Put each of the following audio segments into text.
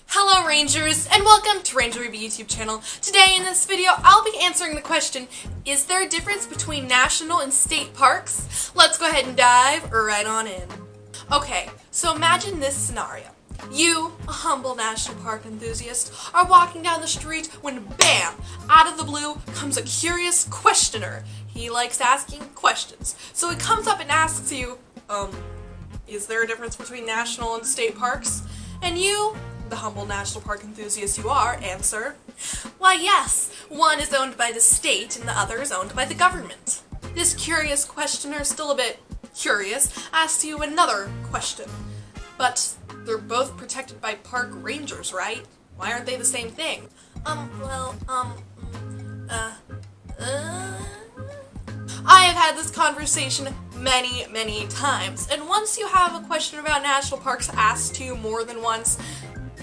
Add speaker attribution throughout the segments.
Speaker 1: Hello Rangers, and welcome to Ranger Review YouTube channel. Today in this video, I'll be answering the question, is there a difference between national and state parks? Let's go ahead and dive right on in. Okay, so imagine this scenario. You, a humble national park enthusiast, are walking down the street when BAM! Out of the blue comes a curious questioner. He likes asking questions. So he comes up and asks you, is there a difference between national and state parks? And you, the humble national park enthusiast you are, answer, why yes, one is owned by the state and the other is owned by the government. This curious questioner, still a bit curious, asks you another question. But they're both protected by park rangers, right? Why aren't they the same thing? I have had this conversation many times, and once you have a question about national parks asked to you more than once,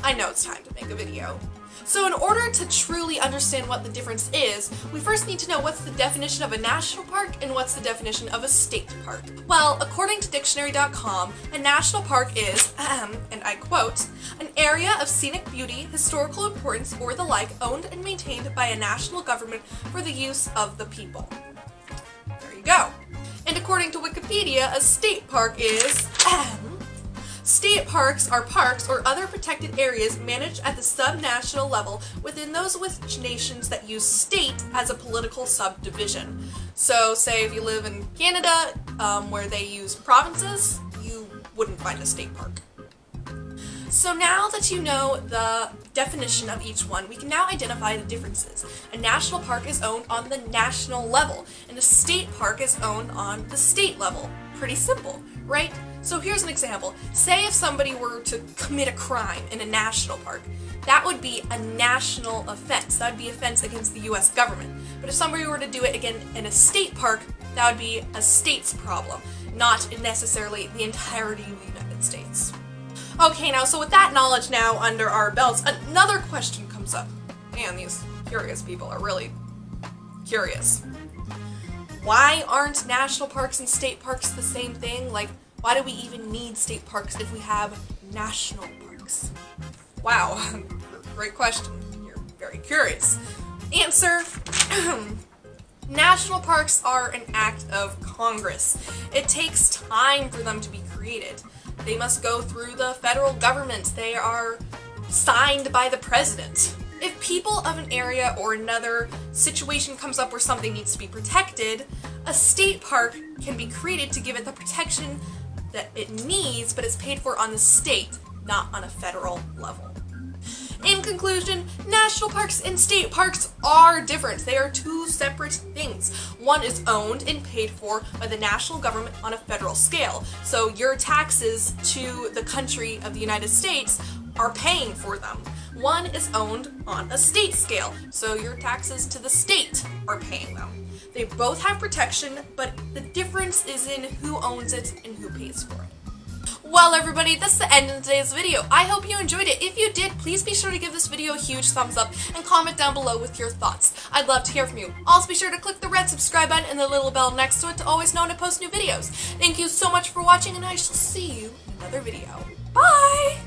Speaker 1: I know it's time to make a video. So in order to truly understand what the difference is, we first need to know what's the definition of a national park and what's the definition of a state park. Well, according to dictionary.com, a national park is, and I quote, an area of scenic beauty, historical importance, or the like owned and maintained by a national government for the use of the people. There you go. And according to Wikipedia, a state park is, state parks are parks or other protected areas managed at the subnational level within those with nations that use state as a political subdivision. So say if you live in Canada, where they use provinces, you wouldn't find a state park. So now that you know the definition of each one, we can now identify the differences. A national park is owned on the national level, and a state park is owned on the state level. Pretty simple, right? So here's an example. Say if somebody were to commit a crime in a national park, that would be a national offense. That would be offense against the US government. But if somebody were to do it again in a state park, that would be a state's problem, not necessarily the entirety of the United States. Okay, now, so with that knowledge now under our belts, another question comes up. Man, these curious people are really curious. Why aren't national parks and state parks the same thing? Like, why do we even need state parks if we have national parks? Wow, great question. You're very curious. Answer, national parks are an act of Congress. It takes time for them to be created. They must go through the federal government. They are signed by the president. If people of an area or another situation comes up where something needs to be protected, a state park can be created to give it the protection that it needs, but it's paid for on the state, not on a federal level. In conclusion, national parks and state parks are different. They are two separate things. One is owned and paid for by the national government on a federal scale. So your taxes to the country of the United States are paying for them. One is owned on a state scale, so your taxes to the state are paying them. They both have protection, but the difference is in who owns it and who pays for it. Well everybody, that's the end of today's video. I hope you enjoyed it. If you did, please be sure to give this video a huge thumbs up and comment down below with your thoughts. I'd love to hear from you. Also be sure to click the red subscribe button and the little bell next to it to always know when I post new videos. Thank you so much for watching, and I shall see you in another video. Bye!